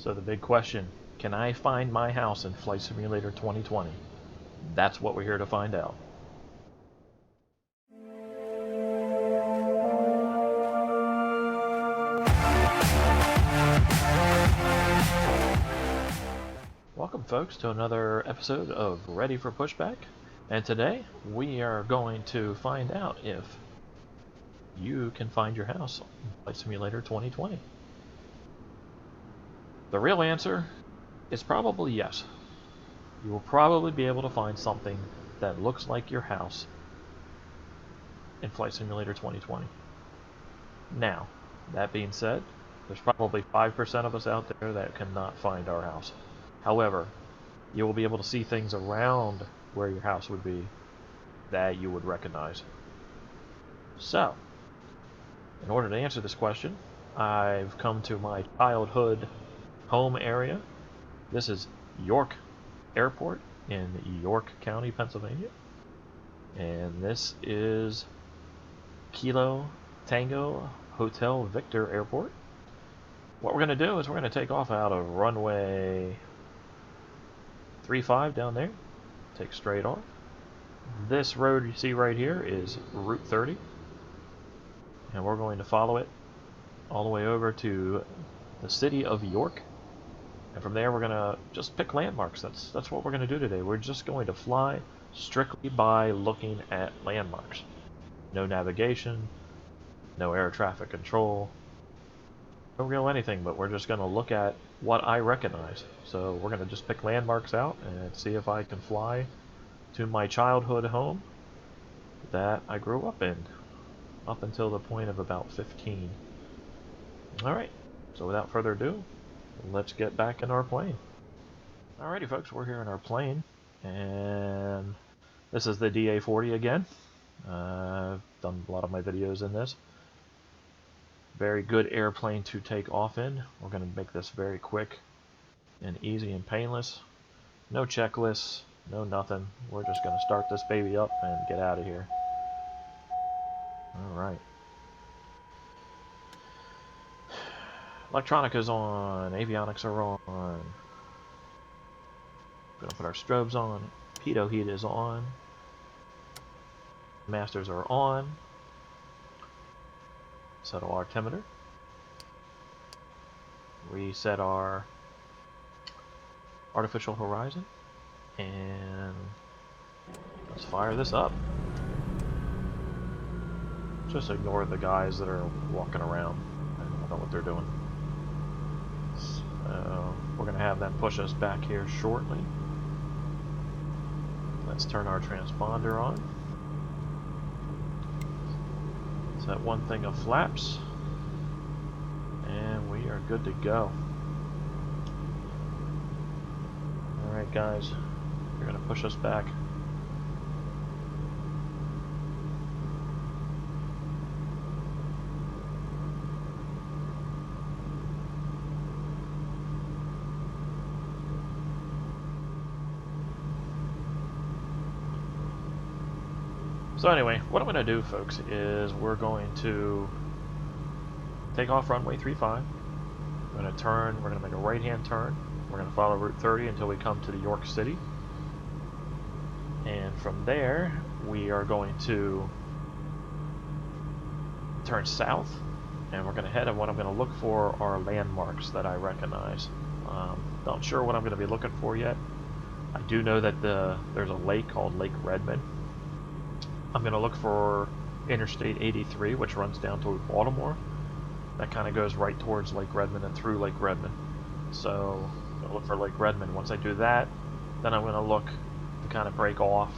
So the big question, can I find my house in Flight Simulator 2020? That's what we're here to find out. Welcome folks to another episode of Ready for Pushback, and today we are going to find out if you can find your house in Flight Simulator 2020. The real answer is probably yes. You will probably be able to find something that looks like your house in Flight Simulator 2020. Now, that being said, there's probably 5% of us out there that cannot find our house. However, you will be able to see things around where your house would be that you would recognize. So, in order to answer this question, I've come to my childhood home area. This is York Airport in York County, Pennsylvania. And this is Kilo Tango Hotel Victor Airport. What we're going to do is we're going to take off out of runway 35 down there. Take straight off. This road you see right here is Route 30. And we're going to follow it all the way over to the city of York. And from there we're going to just pick landmarks. That's what we're going to do today. We're just going to fly strictly by looking at landmarks. No navigation, no air traffic control, no real anything, but we're just going to look at what I recognize. So we're going to just pick landmarks out and see if I can fly to my childhood home that I grew up in, up until the point of about 15. Alright, so without further ado, let's get back in our plane. Alrighty folks, we're here in our plane, and this is the DA-40 again. I've done a lot of my videos in this. Very good airplane to take off in. We're going to make this very quick and easy and painless. No checklists, no nothing. We're just going to start this baby up and get out of here. Alright. Electronica's on, avionics are on. Gonna put our strobes on. Pitot heat is on. Masters are on. Set our altimeter. Reset our artificial horizon. And let's fire this up. Just ignore the guys that are walking around. I don't know what they're doing. So we're going to have them push us back here shortly. Let's turn our transponder on. Set one thing of flaps. And we are good to go. Alright guys, you're going to push us back. So anyway, what I'm going to do, folks, is we're going to take off runway 35. We're going to turn, we're going to make a right-hand turn. We're going to follow Route 30 until we come to the York City. And from there, we are going to turn south. And we're going to head, and what I'm going to look for are landmarks that I recognize. Not sure what I'm going to be looking for yet. I do know that there's a lake called Lake Redmond. I'm going to look for Interstate 83, which runs down to Baltimore. That kind of goes right towards Lake Redmond and through Lake Redmond. So I'm going to look for Lake Redmond. Once I do that, then I'm going to look to kind of break off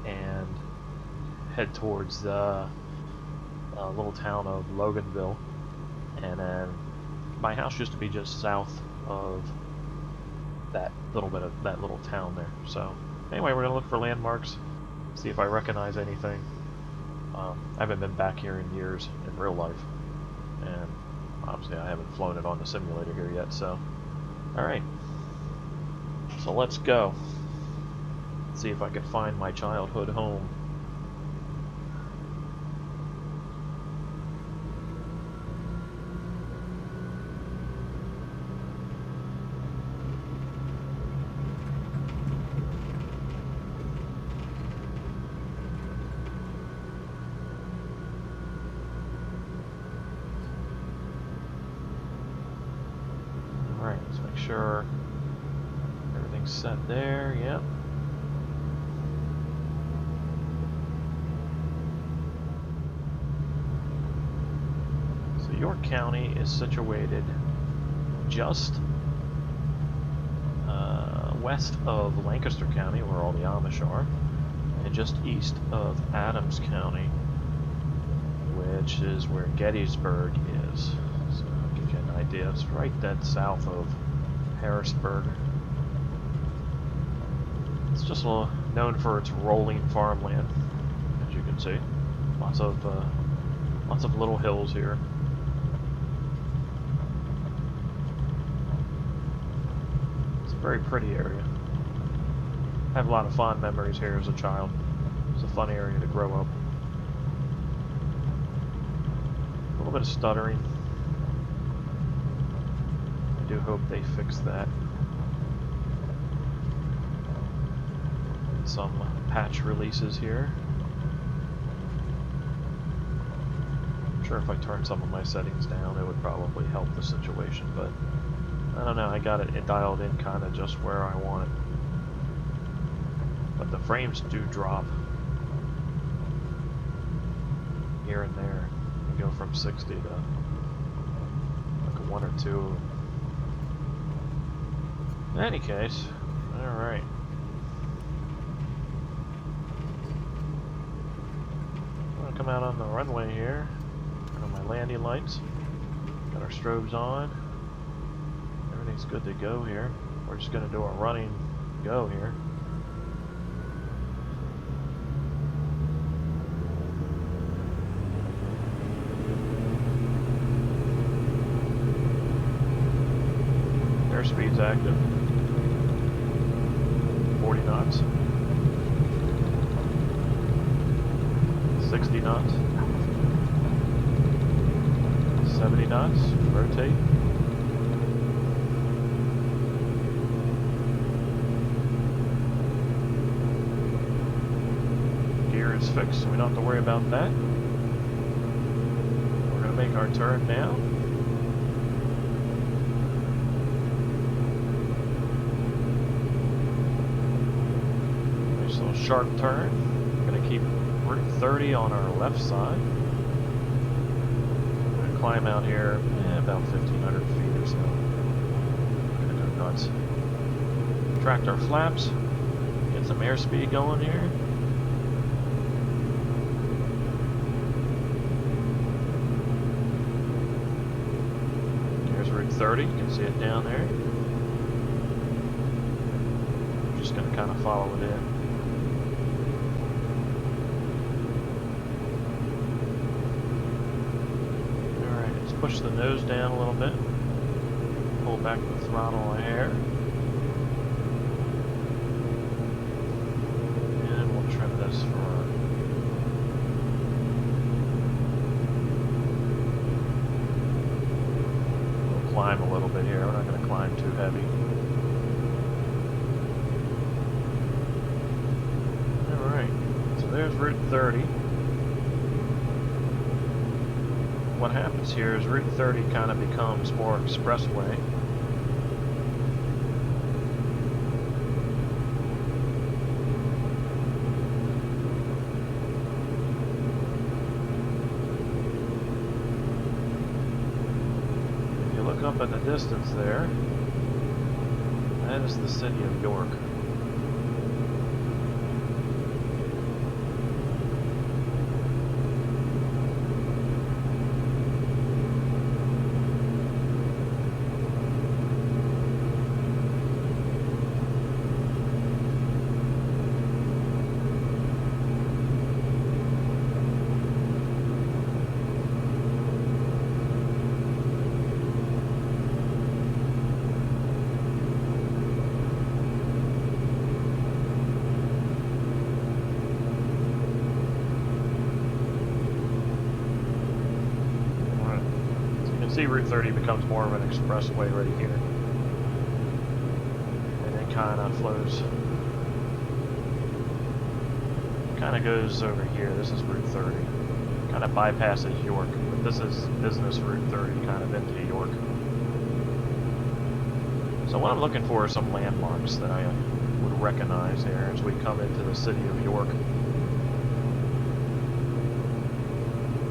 and head towards the little town of Loganville. And then my house used to be just south of that little town there. So anyway, we're going to look for landmarks. See if I recognize anything. I haven't been back here in years in real life, and obviously I haven't flown it on the simulator here yet, so alright, so let's go see if I can find my childhood home. Make sure everything's set there. Yep. So York County is situated just west of Lancaster County, where all the Amish are, and just east of Adams County, which is where Gettysburg is. So I'll give you an idea. It's right dead south of Harrisburg. It's just known for its rolling farmland, as you can see. Lots of little hills here. It's a very pretty area. I have a lot of fond memories here as a child. It's a fun area to grow up. A little bit of stuttering. I do hope they fix that. Some patch releases here. I'm sure if I turn some of my settings down, it would probably help the situation, but I don't know, I got it dialed in kind of just where I want it. But the frames do drop here and there. You go from 60 to like a 1 or 2. In any case, alright. I'm gonna come out on the runway here. Got on my landing lights. Got our strobes on. Everything's good to go here. We're just gonna do a running go here. Airspeed's active. 40 knots. 60 knots. 70 knots. Rotate. Gear is fixed, so we don't have to worry about that. We're going to make our turn now. Sharp turn. We're going to keep Route 30 on our left side. We're going to climb out here about 1,500 feet or so. We're going to go nuts. Tract our flaps. Get some airspeed going here. Here's Route 30. You can see it down there. We're just going to kind of follow it in. Push the nose down a little bit, pull back the throttle a hair, and we'll trim this for we'll climb a little bit here. We're not going to climb too heavy. Alright, so there's Route 30. What happens here is Route 30 kind of becomes more expressway. If you look up at the distance there, that is the city of York. See, Route 30 becomes more of an expressway right here, and it kind of flows, kind of goes over here. This is Route 30, kind of bypasses York, but this is business Route 30, kind of into York. So what I'm looking for are some landmarks that I would recognize here as we come into the city of York.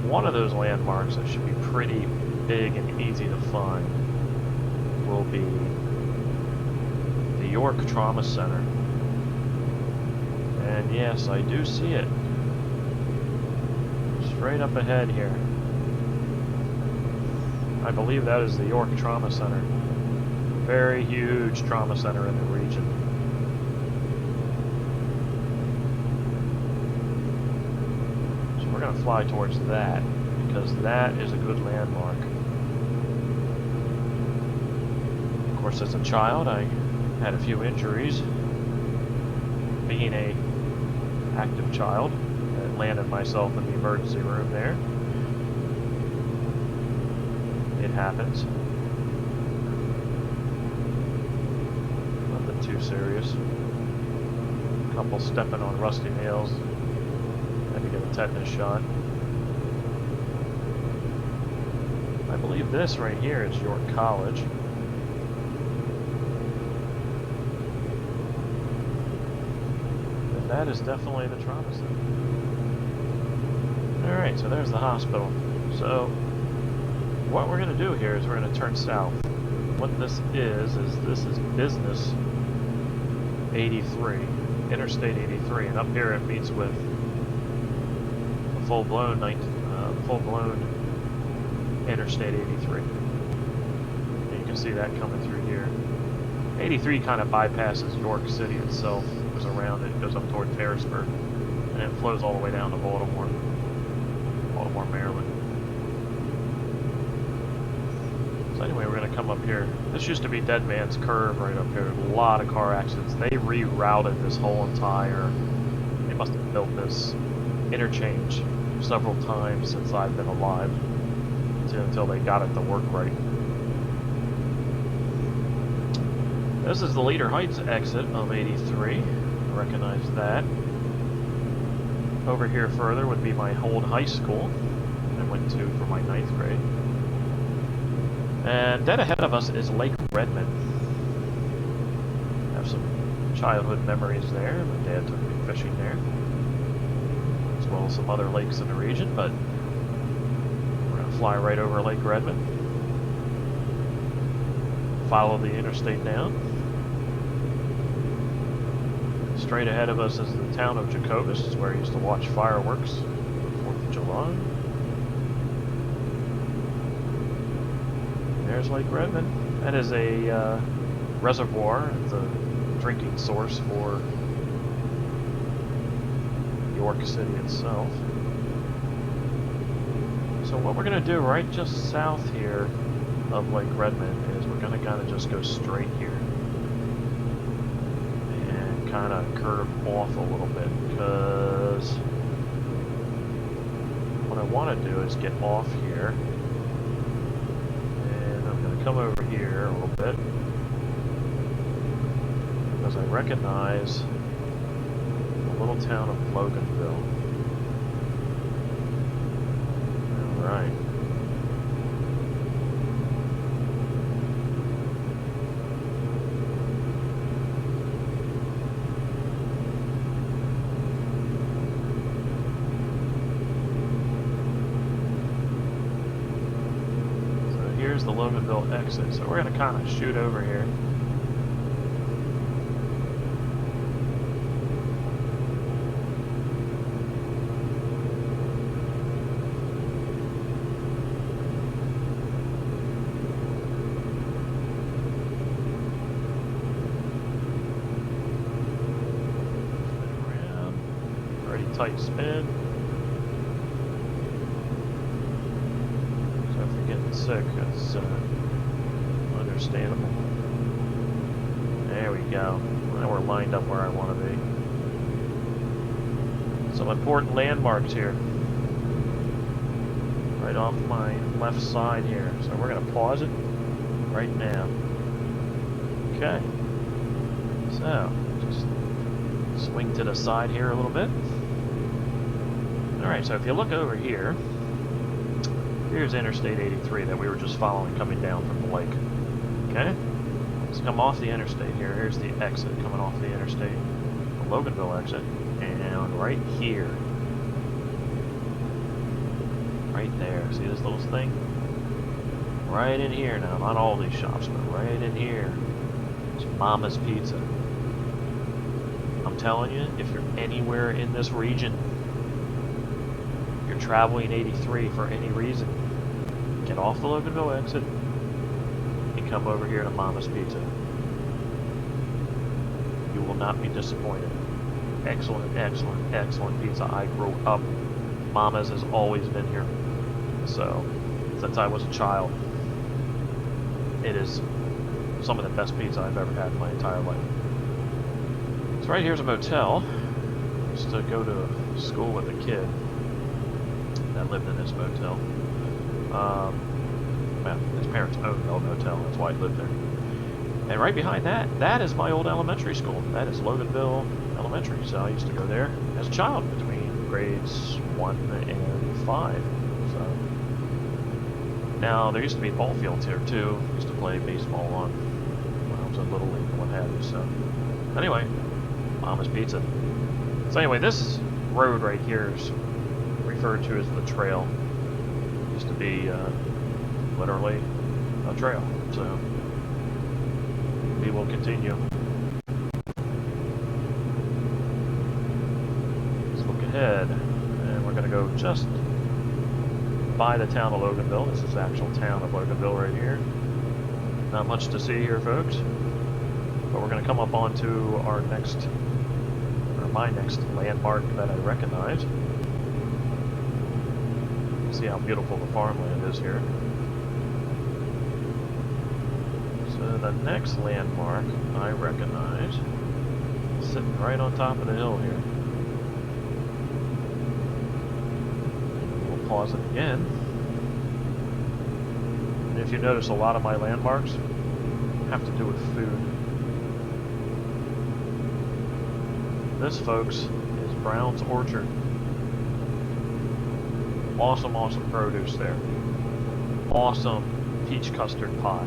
One of those landmarks that should be pretty big and easy to find will be the York Trauma Center. And yes, I do see it. Straight up ahead here. I believe that is the York Trauma Center. Very huge trauma center in the region. So we're going to fly towards that because that is a good landmark. Of course, as a child, I had a few injuries. Being a active child, I landed myself in the emergency room there. It happens. Nothing too serious. A couple stepping on rusty nails. Had to get a tetanus shot. I believe this right here is York College. And that is definitely the trauma center. Alright, so there's the hospital. So what we're going to do here is we're going to turn south. What this is this is Business 83, Interstate 83, and up here it meets with the full-blown Interstate 83. And you can see that coming through here. 83 kind of bypasses York City itself, goes around it, goes up toward Harrisburg, and then flows all the way down to Baltimore, Maryland. So anyway, we're going to come up here. This used to be Dead Man's Curve right up here. A lot of car accidents. They rerouted this whole entire... They must have built this interchange several times since I've been alive until they got it to work right. This is the Leader Heights exit of 83. Recognize that. Over here further would be my old high school I went to for my 9th grade. And dead ahead of us is Lake Redmond. Have some childhood memories there. My dad took me fishing there, as well as some other lakes in the region, but we're going to fly right over Lake Redmond. Follow the interstate down. Straight ahead of us is the town of Jacobus, where I used to watch fireworks for the 4th of July. There's Lake Redmond. That is a reservoir. It's a drinking source for York City itself. So what we're going to do right just south here of Lake Redmond is we're going to kind of just go straight here and kind of curve off a little bit, because what I want to do is get off here. Come over here a little bit, because I recognize the little town of Loganville. Alright. Here's the Loganville exit, so we're going to kind of shoot over here. Spin around. Pretty tight spin. Sick, that's understandable. There we go. Now we're lined up where I want to be. Some important landmarks here. Right off my left side here. So we're going to pause it right now. Okay. So, just swing to the side here a little bit. Alright, so if you look over here, here's Interstate 83 that we were just following coming down from the lake. Okay? Let's come off the interstate here. Here's the exit coming off the interstate. The Loganville exit. And right here. Right there. See this little thing? Right in here now. Not all these shops, but right in here. It's Mama's Pizza. I'm telling you, if you're anywhere in this region, you're traveling 83 for any reason, get off the Loganville exit and come over here to Mama's Pizza. You will not be disappointed. Excellent, excellent, excellent pizza. I grew up, Mama's has always been here. So, since I was a child, it is some of the best pizza I've ever had in my entire life. So right here's a motel. I used to go to school with a kid that lived in this motel. Well, his parents owned the motel, that's why he lived there. And right behind that, that is my old elementary school. That is Loganville Elementary. So I used to go there as a child between grades 1 and 5. So now there used to be ball fields here too. I used to play baseball on when I was in Little League and what have you. So anyway, Mama's Pizza. So anyway, this road right here is referred to as the trail. It used to be literally a trail. So we will continue. Let's look ahead, and we're going to go just by the town of Loganville. This is the actual town of Loganville right here. Not much to see here, folks, but we're going to come up onto our next, or my next landmark that I recognize. See how beautiful the farmland is here. So the next landmark I recognize is sitting right on top of the hill here. We'll pause it again. And if you notice, a lot of my landmarks have to do with food. This, folks, is Brown's Orchard. Awesome, awesome produce there. Awesome peach custard pie.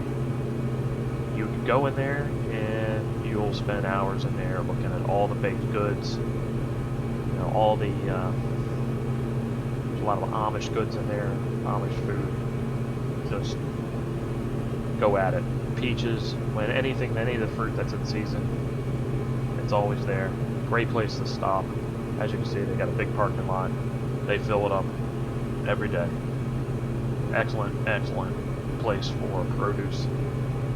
You can go in there and you'll spend hours in there looking at all the baked goods. You know, all the, there's a lot of Amish goods in there, Amish food. Just go at it. Peaches, when any of the fruit that's in season, it's always there. Great place to stop. As you can see, they got a big parking lot. They fill it up every day. Excellent, excellent place for produce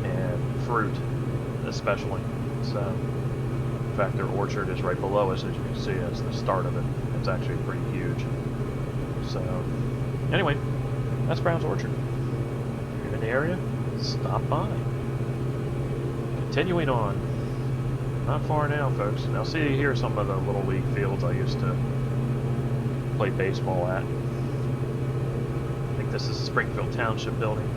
and fruit, especially. So, in fact, their orchard is right below us, as you can see. That's the start of it. It's actually pretty huge. So, anyway, that's Brown's Orchard. If you're in the area, stop by. Continuing on. Not far now, folks. Now, see here some of the Little League fields I used to play baseball at. This is the Springfield Township building.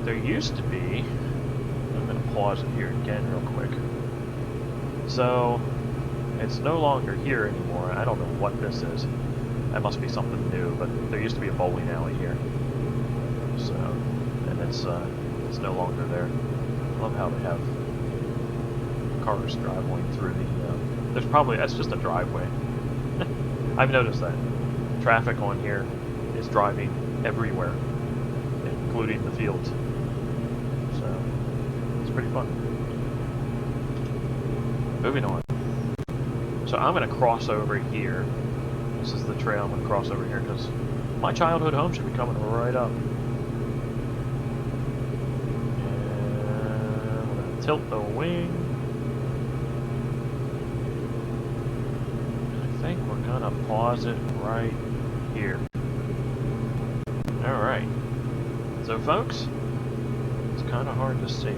There used to be, I'm going to pause it here again real quick. So, it's no longer here anymore. I don't know what this is. That must be something new, but there used to be a bowling alley here. So, and it's no longer there. I love how they have cars driving through the, there's probably, that's just a driveway. I've noticed that. Traffic on here is driving everywhere, including the fields. So, it's pretty fun. Moving on. So I'm going to cross over here. This is the trail I'm going to cross over here because my childhood home should be coming right up. And I'm going to tilt the wing. I think we're going to pause it right here. Alright. So folks, it's kind of hard to see.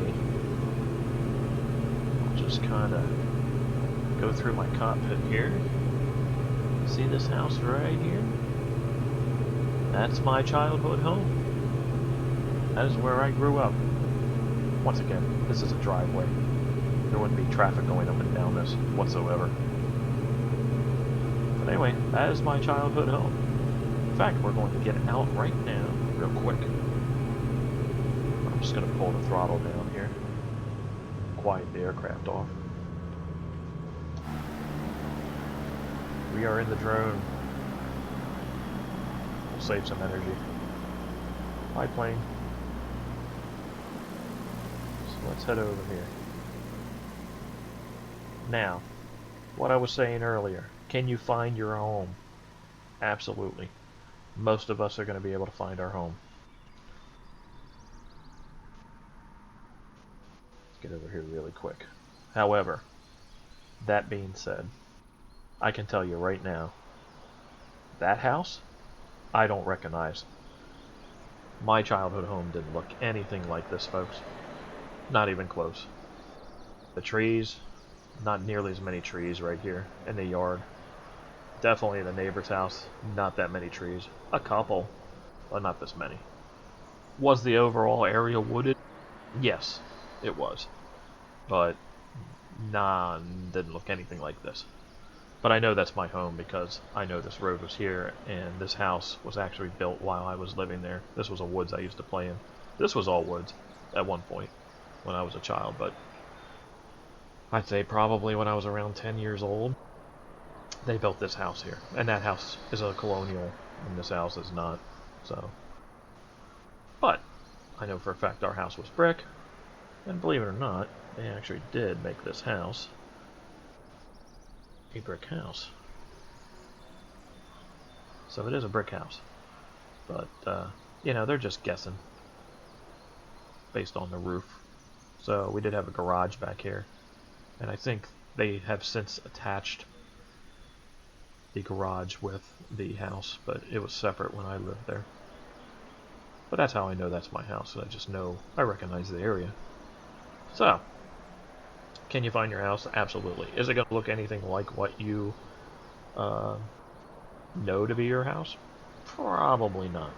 I'll just kind of go through my cockpit here. See this house right here? That's my childhood home. That is where I grew up. Once again, this is a driveway. There wouldn't be traffic going up and down this whatsoever. But anyway, that is my childhood home. In fact, we're going to get out right now, real quick. I'll just going to pull the throttle down here. Quiet the aircraft off. We are in the drone. We'll save some energy. Hi, plane. So let's head over here. Now, what I was saying earlier, can you find your home? Absolutely. Most of us are going to be able to find our home. Let's get over here really quick. However, that being said, I can tell you right now, that house, I don't recognize. My childhood home didn't look anything like this, folks. Not even close. The trees, not nearly as many trees right here in the yard. Definitely the neighbor's house, not that many trees. A couple, but not this many. Was the overall area wooded? Yes, it was. But, nah, didn't look anything like this. But I know that's my home because I know this road was here, and this house was actually built while I was living there. This was a woods I used to play in. This was all woods at one point when I was a child, but I'd say probably when I was around 10 years old, they built this house here. And that house is a colonial, and this house is not, so. But I know for a fact our house was brick, and believe it or not, they actually did make this house a brick house. So it is a brick house. But, you know, they're just guessing based on the roof. So we did have a garage back here. And I think they have since attached the garage with the house, but it was separate when I lived there. But that's how I know that's my house. I just know, I recognize the area. So, can you find your house? Absolutely. Is it going to look anything like what you know to be your house? Probably not.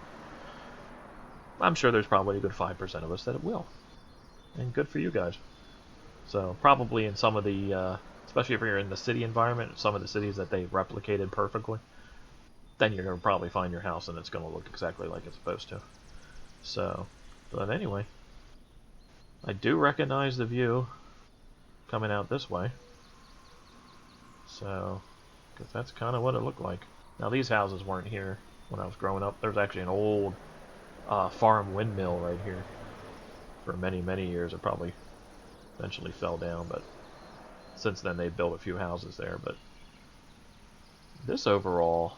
I'm sure there's probably a good 5% of us that it will. And good for you guys. So, probably in some of the, especially if you're in the city environment, some of the cities that they replicated perfectly, then you're going to probably find your house and it's going to look exactly like it's supposed to. So, but anyway, I do recognize the view coming out this way. So, because that's kind of what it looked like. Now these houses weren't here when I was growing up. There's actually an old farm windmill right here. For many, many years it probably eventually fell down, but since then they built a few houses there. But this overall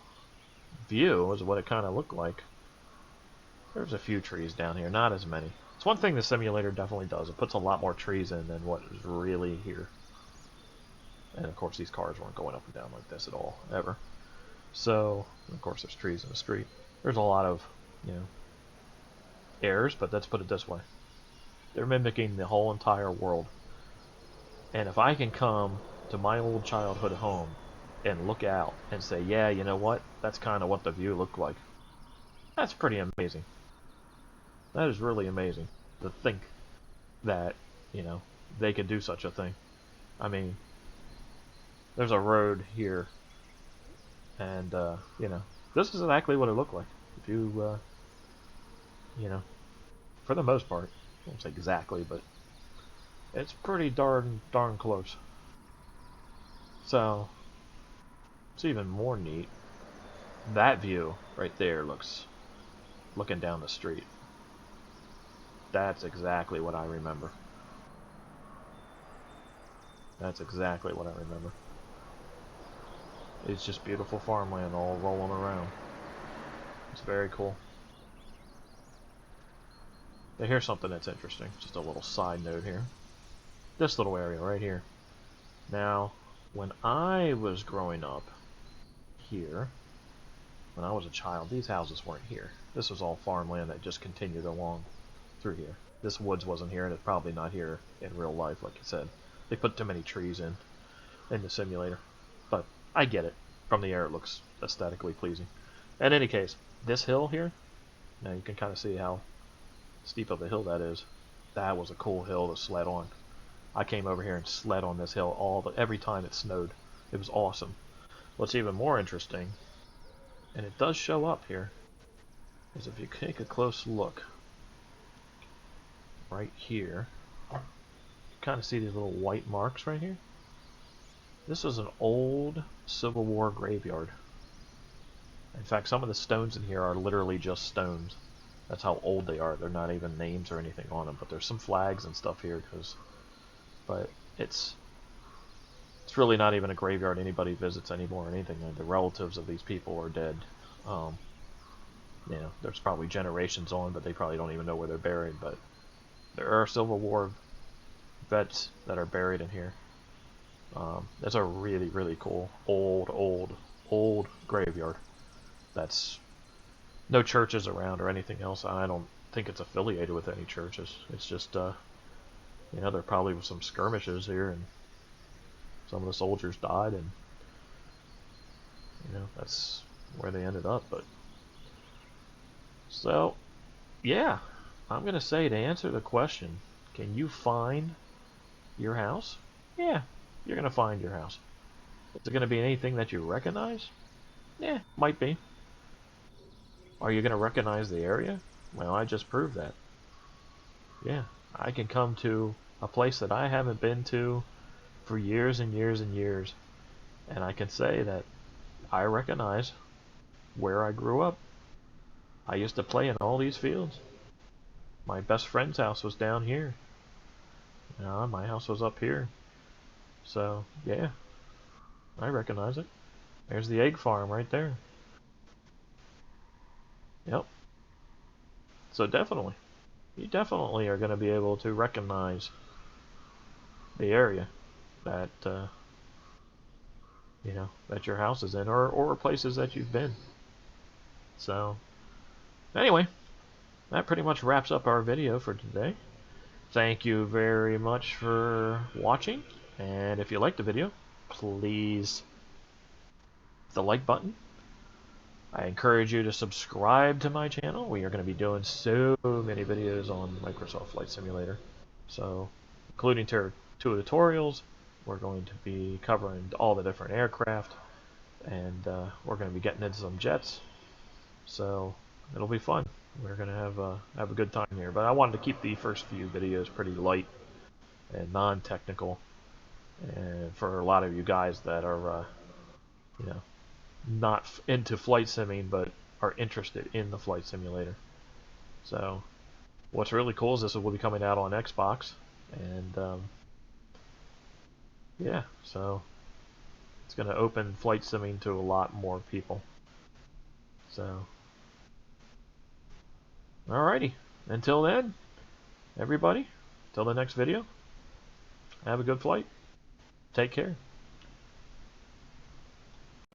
view is what it kind of looked like. There's a few trees down here, not as many. It's one thing the simulator definitely does. It puts a lot more trees in than what is really here. And of course these cars weren't going up and down like this at all, ever. So, of course there's trees in the street. There's a lot of, you know, errors, but let's put it this way. They're mimicking the whole entire world. And if I can come to my old childhood home and look out and say, yeah, you know what? That's kind of what the view looked like. That's pretty amazing. That is really amazing to think that, you know, they could do such a thing. I mean, there's a road here, and, you know, this is exactly what it looked like. If you, you know, for the most part, I won't say exactly, but it's pretty darn close. So, it's even more neat. That view right there looking down the street. That's exactly what I remember. That's exactly what I remember. It's just beautiful farmland all rolling around. It's very cool. Now here's something that's interesting. Just a little side note here. This little area right here. Now, when I was growing up here, when I was a child, these houses weren't here. This was all farmland that just continued along through here. This woods wasn't here, and it's probably not here in real life, like you said. They put too many trees in the simulator. But I get it. From the air, it looks aesthetically pleasing. In any case, this hill here, now you can kind of see how steep of a hill that is. That was a cool hill to sled on. I came over here and sled on this hill every time it snowed. It was awesome. What's even more interesting, and it does show up here, is if you take a close look. right here. You kind of see these little white marks right here. This is an old Civil War graveyard. In fact, some of the stones in here are literally just stones. That's how old they are. They're not even names or anything on them, but there's some flags and stuff here. But it's really not even a graveyard anybody visits anymore or anything. The relatives of these people are dead. You know, there's probably generations on, but they probably don't even know where they're buried. But there are Civil War vets that are buried in here. It's a really, really cool old graveyard. That's no churches around or anything else. I don't think it's affiliated with any churches. It's just, you know, there probably was some skirmishes here, and some of the soldiers died, and you know, that's where they ended up. But so, yeah, I'm gonna say, to answer the question, can you find your house? Yeah, you're gonna find your house. Is it gonna be anything that you recognize? Yeah, might be. Are you gonna recognize the area? Well, I just proved that. Yeah, I can come to a place that I haven't been to for years and years and years, and I can say that I recognize where I grew up. I used to play in all these fields. My best friend's house was down here. My house was up here. So, yeah, I recognize it. There's the egg farm right there. Yep. So definitely, you definitely are going to be able to recognize the area that, you know, that your house is in, or places that you've been. So, anyway, that pretty much wraps up our video for today. Thank you very much for watching, and if you liked the video, please hit the like button. I encourage you to subscribe to my channel. We are going to be doing so many videos on Microsoft Flight Simulator, so including two tutorials. We're going to be covering all the different aircraft, and we're going to be getting into some jets, so it'll be fun. We're going to have a good time here, but I wanted to keep the first few videos pretty light and non-technical, and for a lot of you guys that are you know, not into flight simming but are interested in the flight simulator. So what's really cool is this will be coming out on Xbox, and yeah, so it's going to open flight simming to a lot more people. So alrighty, until then, everybody, till the next video, have a good flight. Take care.